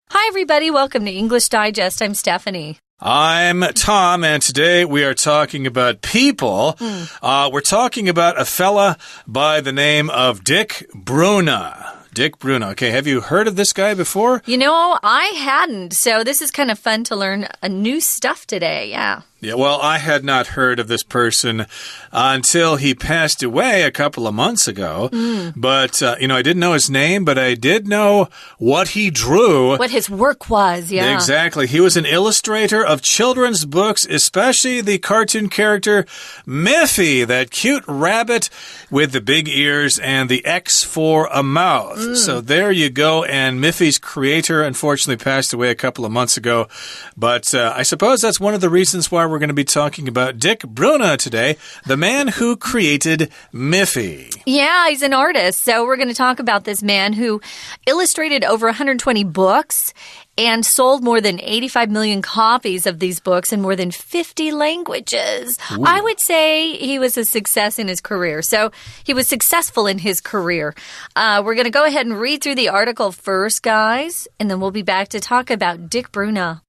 Hi, everybody. Welcome to English Digest. I'm Stephanie. I'm Tom, and today we are talking about people. We're talking about a fella by the name of Dick Bruna. Dick Bruna. Okay, have you heard of this guy before? You know, I hadn't, so this is kind of fun to learn new stuff today, yeah. Yeah, well, I had not heard of this person until he passed away a couple of months ago. But, I didn't know his name, but I did know what he drew. What his work was, yeah. Exactly. He was an illustrator of children's books, especially the cartoon character Miffy, that cute rabbit with the big ears and the X for a mouth. So there you go. And Miffy's creator, unfortunately, passed away a couple of months ago. But I suppose that's one of the reasons why we're going to be talking about Dick Bruna today, the man who created Miffy. Yeah, he's an artist. So we're going to talk about this man who illustrated over 120 books and sold more than 85 million copies of these books in more than 50 languages. Ooh. I would say he was a success in his career. So he was successful in his career. We're going to go ahead and read through the article first, guys, and then we'll be back to talk about Dick Bruna.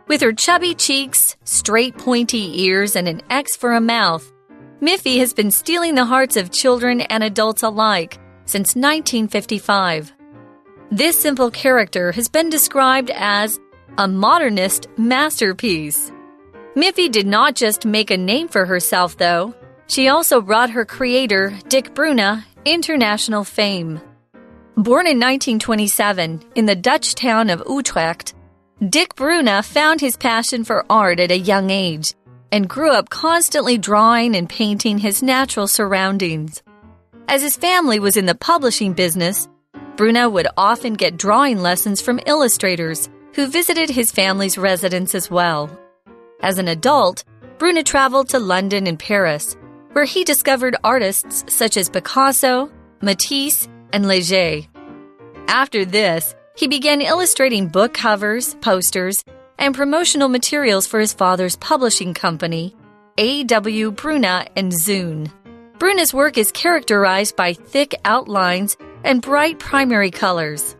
With her chubby cheeks, straight pointy ears, and an X for a mouth, Miffy has been stealing the hearts of children and adults alike since 1955. This simple character has been described as a modernist masterpiece. Miffy did not just make a name for herself, though. She also brought her creator, Dick Bruna, international fame. Born in 1927 in the Dutch town of Utrecht, Dick Bruna found his passion for art at a young age and grew up constantly drawing and painting his natural surroundings. As his family was in the publishing business, Bruna would often get drawing lessons from illustrators who visited his family's residence as well. As an adult, Bruna traveled to London and Paris, where he discovered artists such as Picasso, Matisse, and Leger. After this, he began illustrating book covers, posters, and promotional materials for his father's publishing company, A.W. Bruna & Zoon. Bruna's work is characterized by thick outlines and bright primary colors.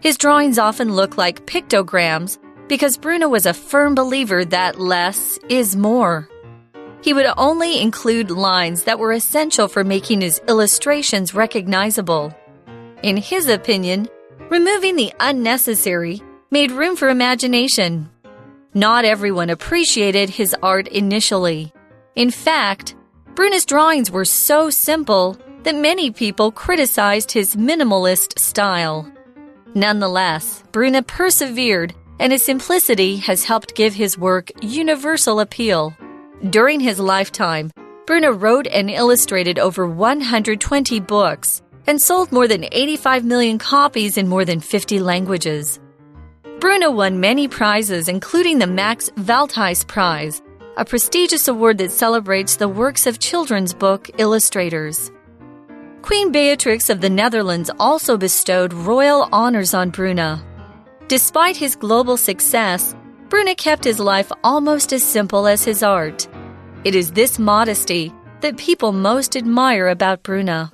His drawings often look like pictograms because Bruna was a firm believer that less is more. He would only include lines that were essential for making his illustrations recognizable. In his opinion, removing the unnecessary made room for imagination. Not everyone appreciated his art initially. In fact, Bruna's drawings were so simple that many people criticized his minimalist style. Nonetheless, Bruna persevered, and his simplicity has helped give his work universal appeal. During his lifetime, Bruna wrote and illustrated over 120 books and sold more than 85 million copies in more than 50 languages. Bruna won many prizes, including the Max Valtijs Prize, a prestigious award that celebrates the works of children's book illustrators. Queen Beatrix of the Netherlands also bestowed royal honors on Bruna. Despite his global success, Bruna kept his life almost as simple as his art. It is this modesty that people most admire about Bruna.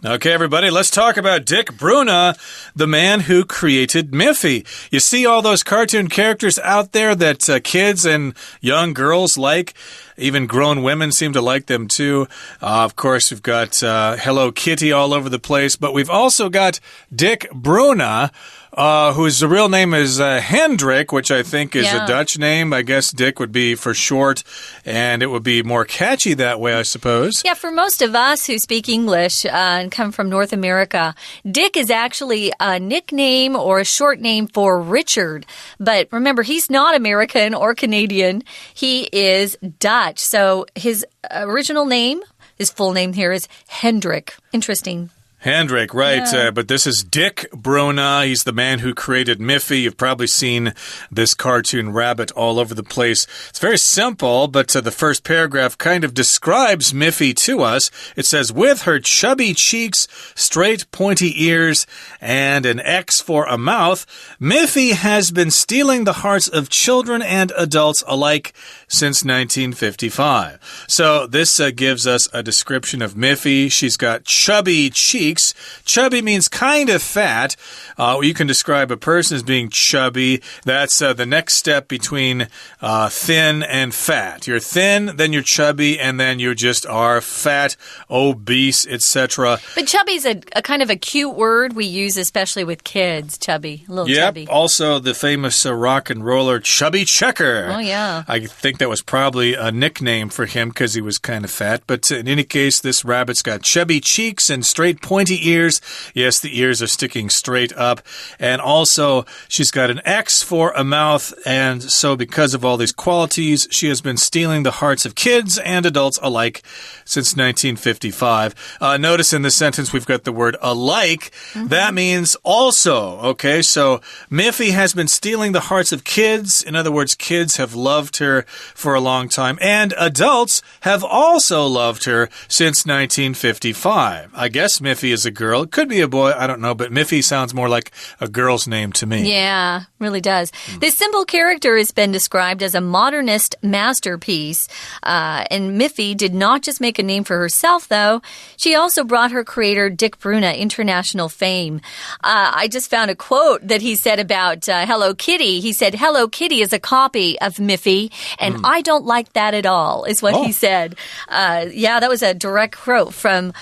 Okay, everybody, let's talk about Dick Bruna, the man who created Miffy. You see all those cartoon characters out there that kids and young girls like? Even grown women seem to like them too. Of course, we've got Hello Kitty all over the place, but we've also got Dick Bruna, whose real name is Hendrik, which I think is a Dutch name. I guess Dick would be for short, and it would be more catchy that way, I suppose. Yeah, for most of us who speak English and come from North America, Dick is actually a nickname or a short name for Richard. But remember, he's not American or Canadian. He is Dutch. So his original name, his full name here is Hendrik. Interesting. Hendrik, right. Yeah. But this is Dick Bruna. He's the man who created Miffy. You've probably seen this cartoon rabbit all over the place. It's very simple, but the first paragraph kind of describes Miffy to us. It says, with her chubby cheeks, straight pointy ears, and an X for a mouth, Miffy has been stealing the hearts of children and adults alike since 1955. So this gives us a description of Miffy. She's got chubby cheeks. cheeks. Chubby means kind of fat. You can describe a person as being chubby. That's the next step between thin and fat. You're thin, then you're chubby, and then you just are fat, obese, etc. But chubby's a kind of a cute word we use especially with kids. Chubby, a little chubby. Also the famous rock and roller Chubby Checker. Oh, yeah. I think that was probably a nickname for him because he was kind of fat. But in any case, this rabbit's got chubby cheeks and straight pointy ears. Yes, the ears are sticking straight up. And also, she's got an X for a mouth. And so because of all these qualities, she has been stealing the hearts of kids and adults alike since 1955. Notice in this sentence we've got the word alike. That means also. Okay, so Miffy has been stealing the hearts of kids. In other words, kids have loved her for a long time. And adults have also loved her since 1955. I guess Miffy is a girl. It could be a boy. I don't know. But Miffy sounds more like a girl's name to me. Yeah, really does. This simple character has been described as a modernist masterpiece. And Miffy did not just make a name for herself, though. She also brought her creator, Dick Bruna, international fame. I just found a quote that he said about Hello Kitty. He said, Hello Kitty is a copy of Miffy, and I don't like that at all, is what he said. Yeah, that was a direct quote from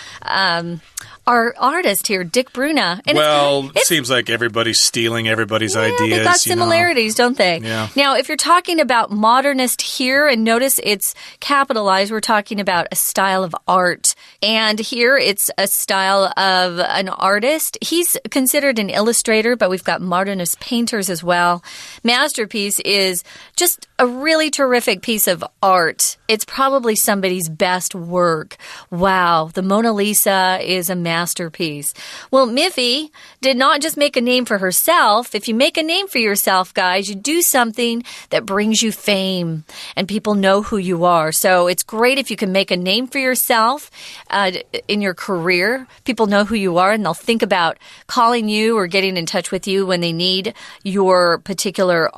our artist here, Dick Bruna. And it seems like everybody's stealing everybody's ideas. They've got similarities, don't they? Yeah. Now, if you're talking about modernist here, and notice it's capitalized, we're talking about a style of art. And here it's a style of an artist. He's considered an illustrator, but we've got modernist painters as well. Masterpiece is just a really terrific piece of art. It's probably somebody's best work. Wow, the Mona Lisa is a masterpiece. Well, Miffy did not just make a name for herself. If you make a name for yourself, guys, you do something that brings you fame and people know who you are. So it's great if you can make a name for yourself in your career. People know who you are and they'll think about calling you or getting in touch with you when they need your particular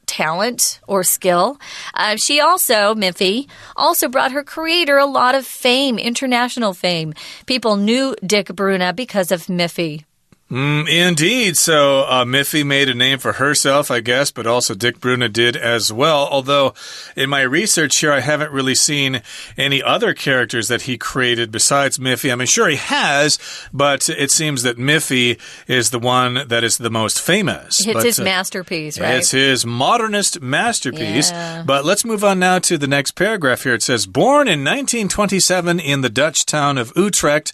talent or skill. Miffy, also brought her creator a lot of fame, international fame. People knew Dick Bruna because of Miffy. Indeed. So Miffy made a name for herself, I guess, but also Dick Bruna did as well. Although in my research here, I haven't really seen any other characters that he created besides Miffy. I mean, sure he has, but it seems that Miffy is the one that is the most famous. It's his masterpiece, right? It's his modernist masterpiece. Yeah. But let's move on now to the next paragraph here. It says, born in 1927 in the Dutch town of Utrecht,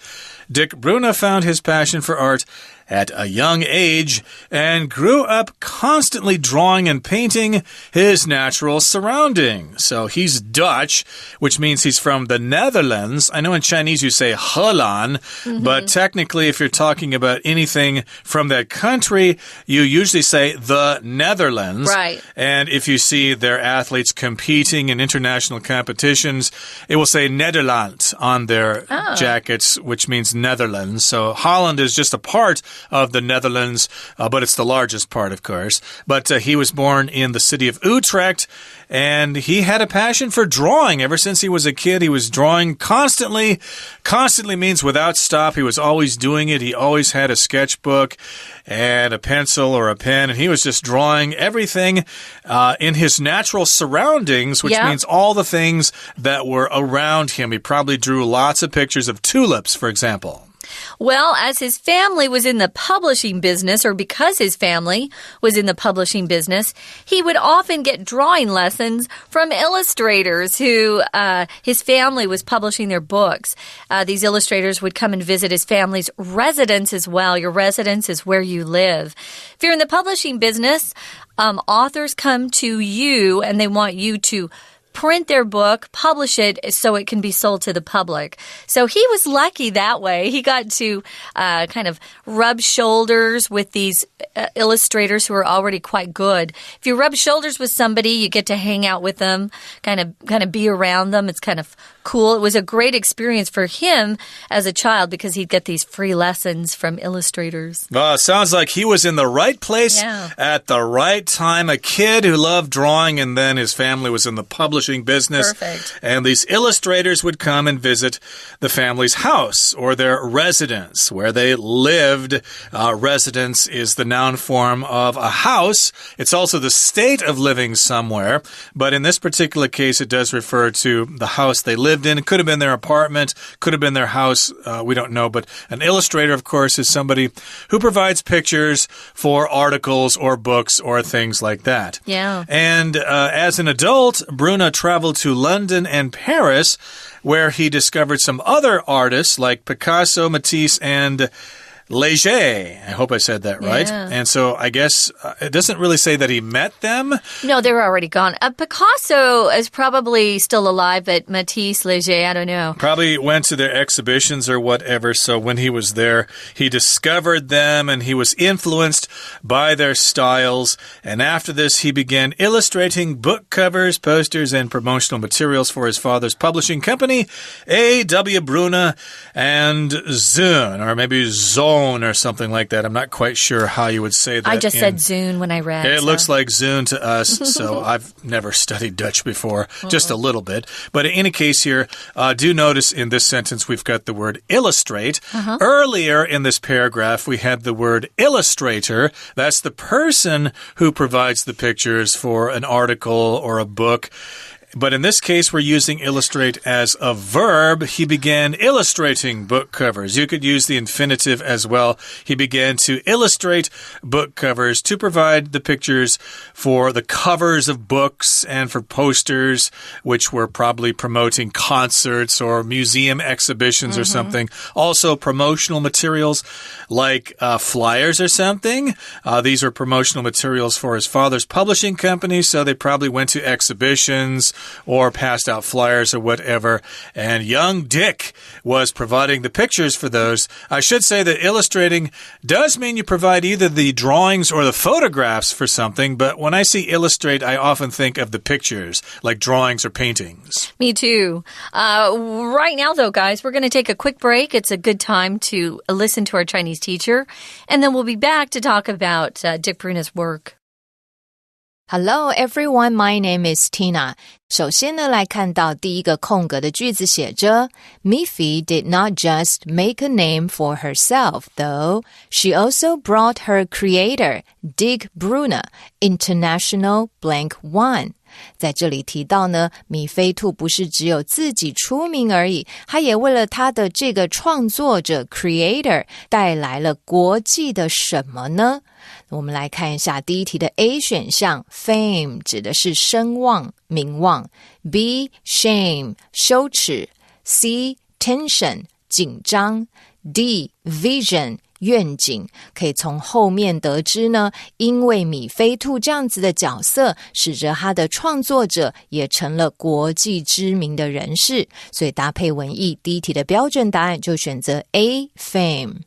Dick Bruna found his passion for art at a young age and grew up constantly drawing and painting his natural surroundings. So he's Dutch, which means he's from the Netherlands. I know in Chinese you say Holland, but technically if you're talking about anything from that country, you usually say the Netherlands. Right. And if you see their athletes competing in international competitions, it will say Nederland on their jackets, which means Netherlands. So Holland is just a part of the Netherlands, but it's the largest part, of course. But he was born in the city of Utrecht, and he had a passion for drawing. Ever since he was a kid, he was drawing constantly. Constantly means without stop. He was always doing it. He always had a sketchbook and a pencil or a pen, and he was just drawing everything in his natural surroundings, which means all the things that were around him. He probably drew lots of pictures of tulips, for example. Well, as his family was in the publishing business, or because his family was in the publishing business, he would often get drawing lessons from illustrators who his family was publishing their books. These illustrators would come and visit his family's residence as well. Your residence is where you live. If you're in the publishing business, authors come to you and they want you to print their book, publish it so it can be sold to the public. So he was lucky that way. He got to kind of rub shoulders with these illustrators who are already quite good. If you rub shoulders with somebody, you get to hang out with them, kind of be around them. It's kind of cool. It was a great experience for him as a child because he'd get these free lessons from illustrators. Sounds like he was in the right place at the right time. A kid who loved drawing, and then his family was in the publishing business. Perfect. And these illustrators would come and visit the family's house or their residence where they lived. Residence is the noun form of a house. It's also the state of living somewhere. But in this particular case, it does refer to the house they lived in. It could have been their apartment, could have been their house. We don't know. But an illustrator, of course, is somebody who provides pictures for articles or books or things like that. Yeah. And as an adult, Bruna traveled to London and Paris, where he discovered some other artists like Picasso, Matisse, and Leger. I hope I said that right. Yeah. And so I guess it doesn't really say that he met them. No, they were already gone. Picasso is probably still alive, but Matisse, Leger, I don't know. Probably went to their exhibitions or whatever. So when he was there, he discovered them and he was influenced by their styles. And after this, he began illustrating book covers, posters, and promotional materials for his father's publishing company, A.W. Bruna and Zune, or maybe Zone or something like that. I'm not quite sure how you would say that. I just said Zune when I read. It looks like Zune to us, so I've never studied Dutch before, just a little bit. But in any case here, do notice in this sentence we've got the word illustrate. Earlier in this paragraph, we had the word illustrator. That's the person who provides the pictures for an article or a book. But in this case, we're using illustrate as a verb. He began illustrating book covers. You could use the infinitive as well. He began to illustrate book covers to provide the pictures for the covers of books and for posters, which were probably promoting concerts or museum exhibitions or something. Also, promotional materials like flyers or something. These were promotional materials for his father's publishing company, so they probably went to exhibitions or passed out flyers or whatever. And young Dick was providing the pictures for those. I should say that illustrating does mean you provide either the drawings or the photographs for something, but when I see illustrate, I often think of the pictures, like drawings or paintings. Me too. Right now, though, guys, we're going to take a quick break. It's a good time to listen to our Chinese teacher, and then we'll be back to talk about Dick Bruna's work. Hello everyone, my name is Tina. 首先呢，来看到第一个空格的句子写着 Miffy did not just make a name for herself, though. She also brought her creator, Dick Bruna, international blank one. 在这里提到呢，米菲兔不是只有自己出名而已，他也为了他的这个创作者 creator 带来了国际的什么呢？我们来看一下第一题的 A 选项 Fame 指的是声望、名望， B Shame 羞耻， C Tension 紧张， D Vision愿景。可以从后面得知呢，因为米菲兔这样子的角色，使得他的创作者也成了国际知名的人士，所以搭配文意，第一题的标准答案就选择 A Fame。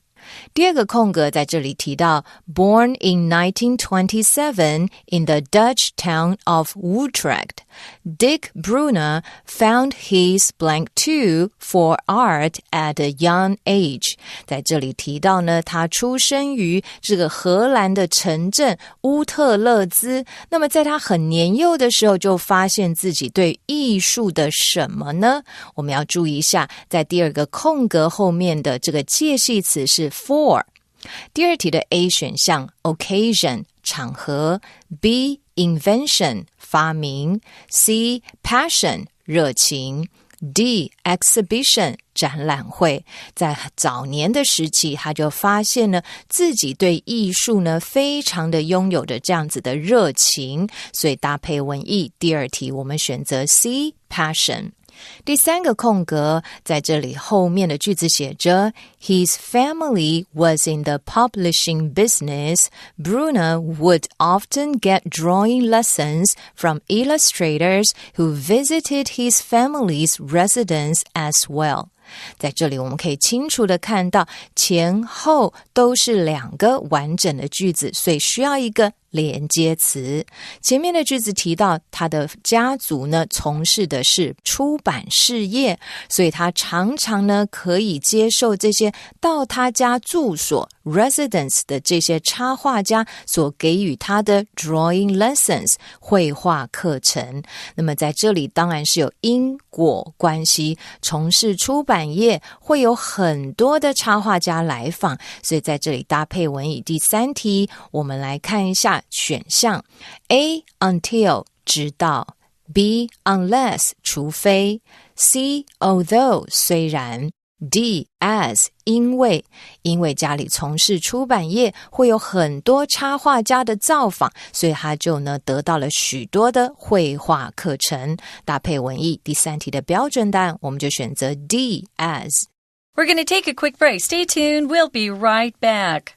第二个空格在这里提到 Born in 1927 in the Dutch town of Utrecht, Dick Bruna found his blank too for art at a young age. 在这里提到呢，他出生于这个荷兰的城镇乌特勒兹，那么在他很年幼的时候就发现自己对艺术的什么呢？我们要注意一下，在第二个空格后面的这个介系词是for。第二题的 A 选项 Occasion 场合， B Invention 发明， C Passion 热情， D Exhibition 展览会。在早年的时期，他就发现呢自己对艺术呢非常的拥有着这样子的热情，所以搭配文意，第二题我们选择 C Passion。第三个空格在这里后面的句子写着 His family was in the publishing business. Bruna would often get drawing lessons from illustrators who visited his family's residence as well. 在这里我们可以清楚的看到前后都是两个完整的句子，所以需要一个连接词。前面的句子提到他的家族呢从事的是出版事业，所以他常常呢可以接受这些到他家住所 residence 的这些插画家所给予他的 drawing lessons 绘画课程。那么在这里当然是有因果关系，从事出版业会有很多的插画家来访，所以在这里搭配文意。第3题我们来看一下选项 A until 直到， B unless 除非， C although 虽然， D as 因为家里从事出版业会有很多插画家的造访，所以他就呢得到了许多的绘画课程。搭配文意，第3题的标准答案我们就选择 D as。 We're going to take a quick break. Stay tuned. We'll be right back.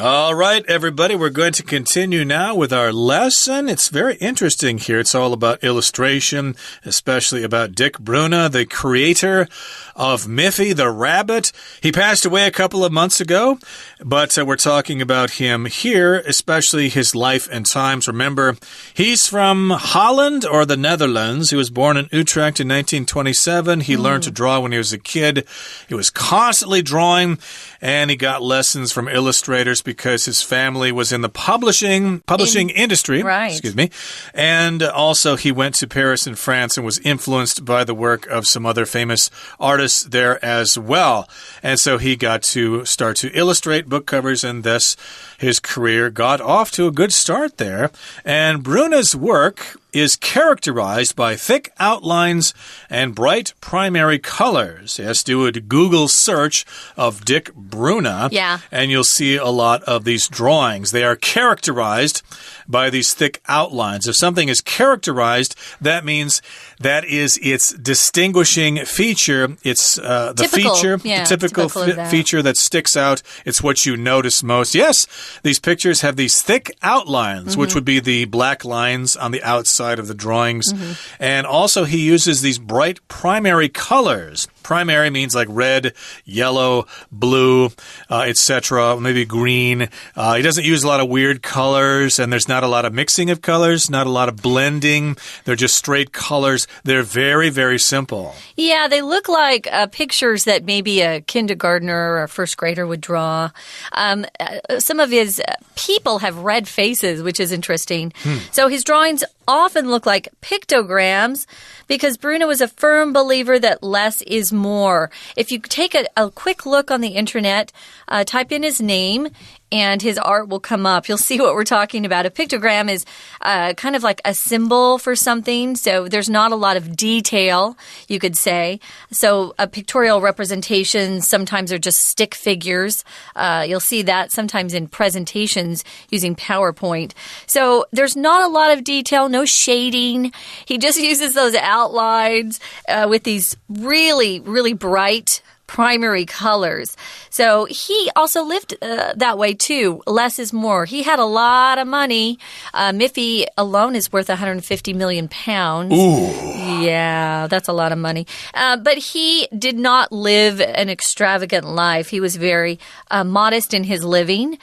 All right, everybody, we're going to continue now with our lesson. It's very interesting here. It's all about illustration, especially about Dick Bruna, the creator of Miffy the rabbit. He passed away a couple of months ago, but we're talking about him here, especially his life and times. Remember, he's from Holland or the Netherlands. He was born in Utrecht in 1927. He learned to draw when he was a kid. He was constantly drawing, and he got lessons from illustrators because his family was in the publishing industry. Right. Excuse me. And also he went to Paris in France and was influenced by the work of some other famous artists there as well. And so he got to start to illustrate book covers, and thus his career got off to a good start there. And Bruna's work is characterized by thick outlines and bright primary colors. Yes, do a Google search of Dick Bruna, and you'll see a lot of these drawings. They are characterized by these thick outlines. If something is characterized, that means that is its distinguishing feature. It's the typical feature that sticks out. It's what you notice most. Yes, these pictures have these thick outlines, which would be the black lines on the outside of the drawings. And also he uses these bright primary colors. Primary means like red, yellow, blue, etc., maybe green. He doesn't use a lot of weird colors, and there's not a lot of mixing of colors, not a lot of blending. They're just straight colors. They're very, very simple. Yeah, they look like pictures that maybe a kindergartner or a first grader would draw. Some of his people have red faces, which is interesting. So his drawings often look like pictograms because Bruna was a firm believer that less is more. If you take a quick look on the internet, type in his name, and his art will come up. You'll see what we're talking about. A pictogram is kind of like a symbol for something, so there's not a lot of detail, you could say. So pictorial representations sometimes are just stick figures. You'll see that sometimes in presentations using PowerPoint. So there's not a lot of detail, no shading. He just uses those outlines with these really, really bright primary colors. So he also lived that way too. Less is more. He had a lot of money. Miffy alone is worth 150 million pounds. Ooh. Yeah, that's a lot of money. But he did not live an extravagant life. He was very modest in his living.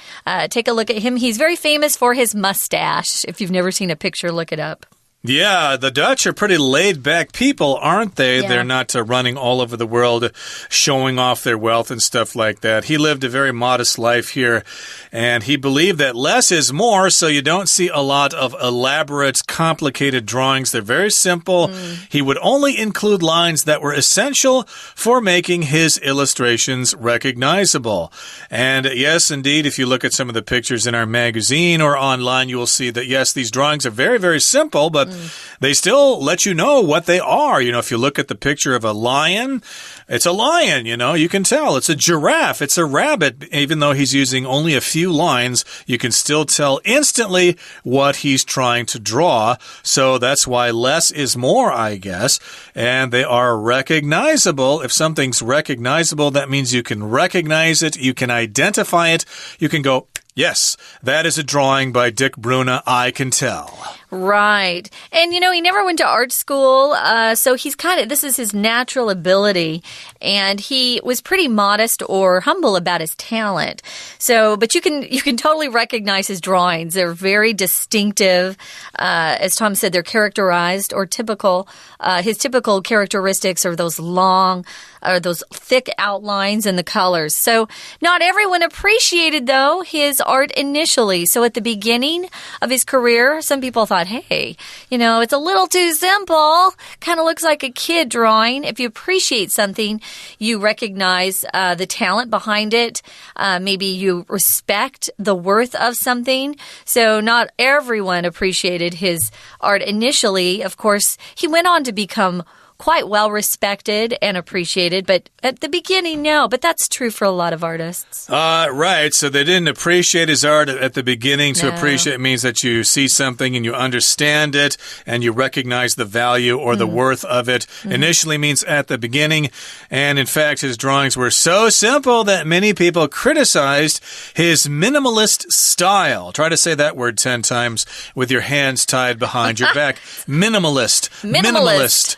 Take a look at him. He's very famous for his mustache. If you've never seen a picture, look it up. Yeah, the Dutch are pretty laid-back people, aren't they? Yeah. They're not running all over the world showing off their wealth and stuff like that. He lived a very modest life here, and he believed that less is more, so you don't see a lot of elaborate, complicated drawings. They're very simple. He would only include lines that were essential for making his illustrations recognizable. And yes, indeed, if you look at some of the pictures in our magazine or online, you will see that, yes, these drawings are very, very simple, but they still let you know what they are. You know, if you look at the picture of a lion, it's a lion, you know, you can tell. It's a giraffe, it's a rabbit. Even though he's using only a few lines, you can still tell instantly what he's trying to draw. So that's why less is more, I guess. And they are recognizable. If something's recognizable, that means you can recognize it, you can identify it, you can go, Yes, that is a drawing by Dick Bruna, I can tell. Right. And, he never went to art school, so he's this is his natural ability. And he was pretty modest or humble about his talent. But you can totally recognize his drawings. They're very distinctive. As Tom said, they're characterized or typical. His typical characteristics are those those thick outlines and the colors. So not everyone appreciated, though, his art initially. So at the beginning of his career, some people thought, hey, it's a little too simple. Kind of looks like a kid drawing. If you appreciate something, you recognize the talent behind it. Maybe you respect the worth of something. So not everyone appreciated his art initially. Of course, he went on to become quite well respected and appreciated, but at the beginning, no. But that's true for a lot of artists. Right. So they didn't appreciate his art at the beginning. To appreciate means that you see something and you understand it and you recognize the value or the worth of it. Initially means at the beginning. And in fact, his drawings were so simple that many people criticized his minimalist style. Try to say that word 10 times with your hands tied behind your back. Minimalist. Minimalist.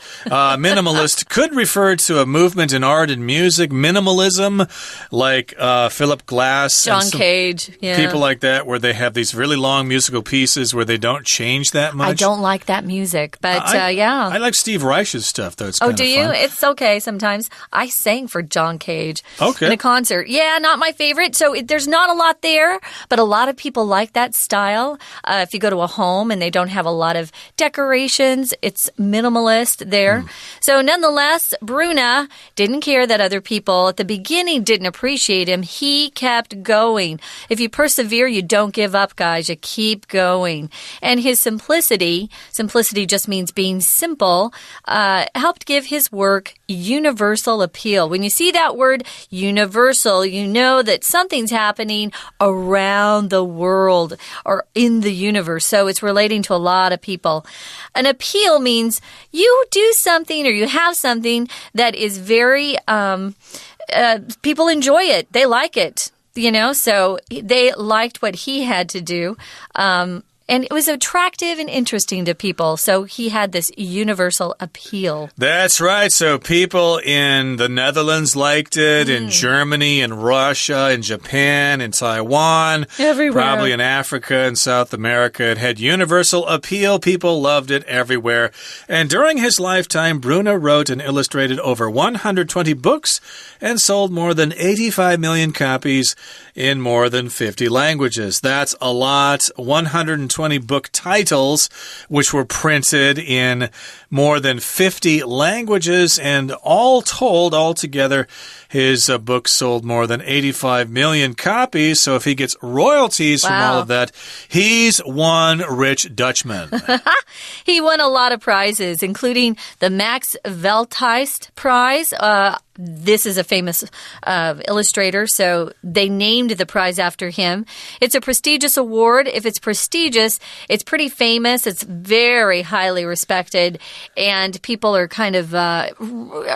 Minimalist could refer to a movement in art and music. Minimalism, like Philip Glass. John Cage. Yeah. People like that, where they have these really long musical pieces where they don't change that much. I don't like that music, but yeah. I like Steve Reich's stuff, though. It's kind of do you? fun. It's okay sometimes. I sang for John Cage in a concert. Yeah, not my favorite. So there's not a lot there, but a lot of people like that style. If you go to a home and they don't have a lot of decorations, it's minimalist there. So nonetheless, Bruna didn't care that other people at the beginning didn't appreciate him. He kept going. If you persevere, you don't give up, guys. You keep going. And his simplicity just means being simple, helped give his work universal appeal. When you see that word universal, you know that something's happening around the world or in the universe. So it's relating to a lot of people. An appeal means you do something or you have something that is very, people enjoy it. They like it, so they liked what he had to do. And it was attractive and interesting to people. So he had this universal appeal. That's right. So people in the Netherlands liked it, in Germany, in Russia, in Japan, in Taiwan. Everywhere. Probably in Africa and South America. It had universal appeal. People loved it everywhere. And during his lifetime, Bruna wrote and illustrated over 120 books and sold more than 85 million copies in more than 50 languages. That's a lot. 120 book titles, which were printed in more than 50 languages, and all told, altogether, his book sold more than 85 million copies. So if he gets royalties from all of that, he's one rich Dutchman. He won a lot of prizes, including the Max Veldheist Prize. This is a famous illustrator, so they named the prize after him. It's a prestigious award. If it's prestigious, it's pretty famous. It's very highly respected, and people are kind of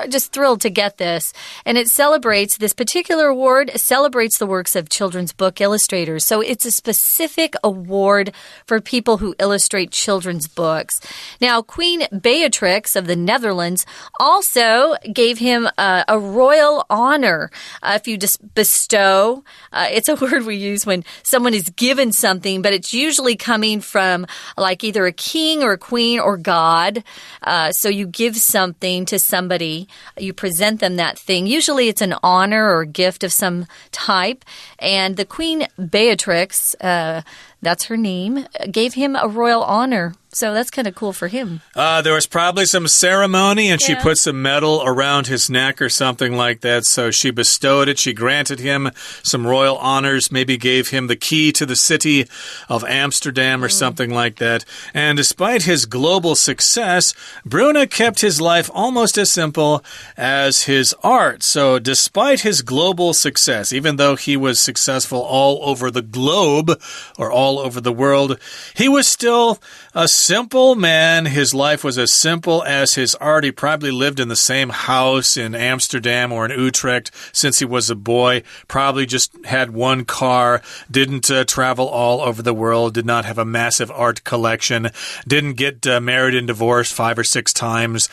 just thrilled to get this. And it celebrates, this particular award celebrates the works of children's book illustrators. So it's a specific award for people who illustrate children's books. Now, Queen Beatrix of the Netherlands also gave him a royal honor. If you just bestow, it's a word we use when someone is given something, but it's usually coming from like either a king or a queen or God. So you give something to somebody, you present them that thing. Usually it's an honor or a gift of some type. And the Queen Beatrix, that's her name, gave him a royal honor. So that's kind of cool for him. There was probably some ceremony, and she put some metal around his neck or something like that. So she bestowed it. She granted him some royal honors, maybe gave him the key to the city of Amsterdam or something like that. And despite his global success, Bruna kept his life almost as simple as his art. So despite his global success, even though he was successful all over the globe or all all over the world. He was still a simple man. His life was as simple as his art. He probably lived in the same house in Amsterdam or in Utrecht since he was a boy. Probably just had one car, didn't travel all over the world, did not have a massive art collection, didn't get married and divorced 5 or 6 times,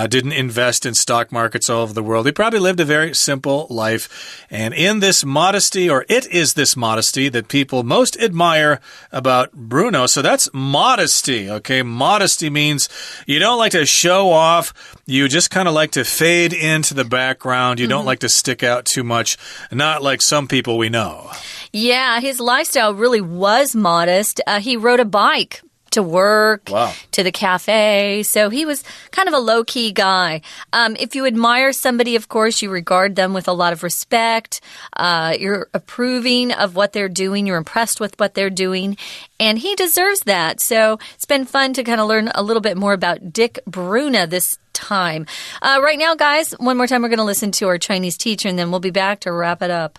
didn't invest in stock markets all over the world. He probably lived a very simple life. And in this modesty, or it is this modesty that people most admire about Bruno. So that's modesty, okay? Modesty means you don't like to show off. You just kind of like to fade into the background. You don't like to stick out too much, not like some people we know. Yeah, his lifestyle really was modest. He rode a bike to work, to the cafe. So he was kind of a low-key guy. If you admire somebody, of course, you regard them with a lot of respect. You're approving of what they're doing. You're impressed with what they're doing. And he deserves that. So it's been fun to kind of learn a little bit more about Dick Bruna this time. Right now, guys, one more time we're going to listen to our Chinese teacher, and then we'll be back to wrap it up.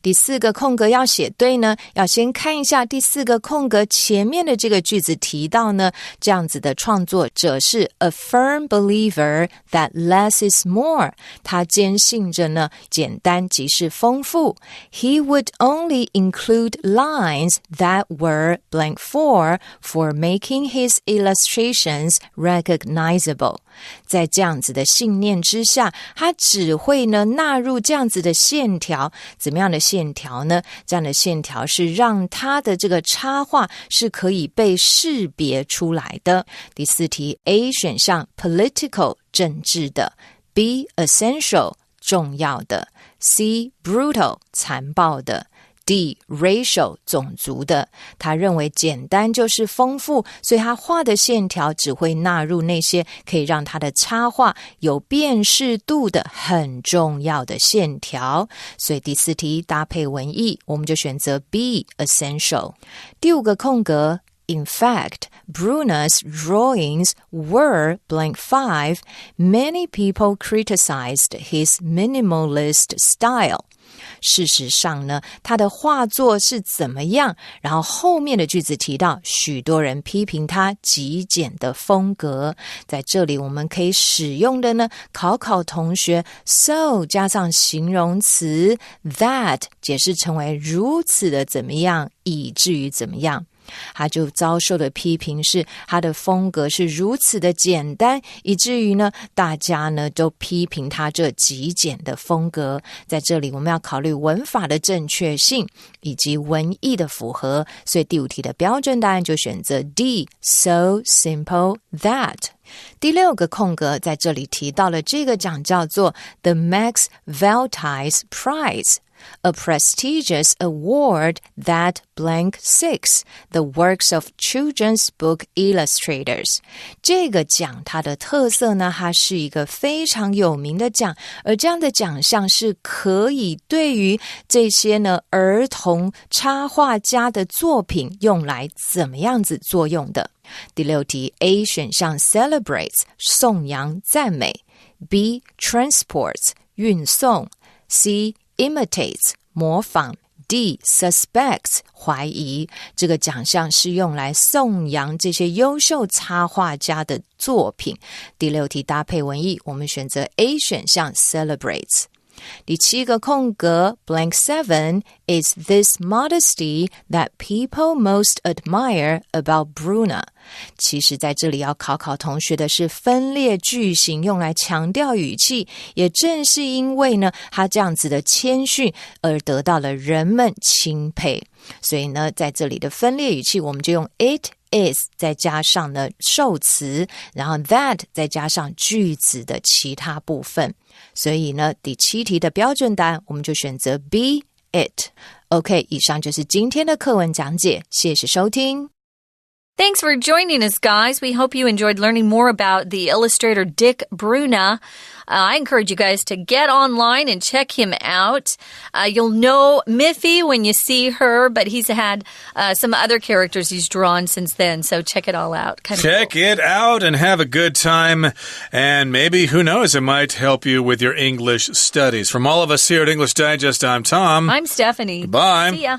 第4个空格要写对呢，要先看一下第4个空格前面的这个句子提到呢，这样子的创作者是 a firm believer that less is more， 他坚信着呢，简单即是丰富。He would only include lines that were blank for making his illustrations recognizable。在这样子的信念之下，他只会呢纳入这样子的线条，怎么样的线条呢？这样的线条是让他的这个插画是可以被识别出来的。第4题 A 选项 political 政治的， B essential 重要的， C brutal 残暴的， D. racial 种族的。他认为简单就是丰富，所以他画的线条只会纳入那些可以让他的插画有辨识度的很重要的线条。所以第4题搭配文意，我们就选择 B. essential。 第5个空格In fact, Bruna's drawings were blank 5. Many people criticized his minimalist style. 事实上呢，他的画作是怎么样？然后后面的句子提到，许多人批评他极简的风格。在这里我们可以使用的呢，考同学 so 加上形容词 that 解释成为如此的怎么样，以至于怎么样。他就遭受的批评是他的风格是如此的简单，以至于呢大家呢都批评他这极简的风格。在这里我们要考虑文法的正确性以及文意的符合，所以第5题的标准答案就选择 D So simple that。 第6个空格在这里提到了这个奖叫做 The Max Valtise Prize，A prestigious award that blank 6 the works of children's book illustrators。 这个奖它的特色呢，它是一个非常有名的奖，而这样的奖项是可以对于这些呢儿童插画家的作品用来怎么样子作用的。第6题 A 选项 celebrates 颂扬赞美， B transports 运送， C imitates 模仿， D suspects 怀疑。这个奖项是用来颂扬这些优秀插画家的作品。第6题搭配文意，我们选择 A 选项 celebrates。第7个空格 blank 7 is this modesty that people most admire about Bruna。 其实在这里要考同学的是分列句型，用来强调语气，也正是因为呢他这样子的谦逊而得到了人们钦佩。所以呢在这里的分列语气我们就用 it is 再加上呢受词，然后 that 再加上句子的其他部分。所以呢第7题的标准答案我们就选择 B it。 OK， 以上就是今天的课文讲解，谢谢收听。Thanks for joining us, guys. We hope you enjoyed learning more about the illustrator Dick Bruna. I encourage you guys to get online and check him out. You'll know Miffy when you see her, but he's had some other characters he's drawn since then, so check it all out. Check it out and have a good time. And maybe, who knows, it might help you with your English studies. From all of us here at English Digest, I'm Tom. I'm Stephanie. Bye. See ya.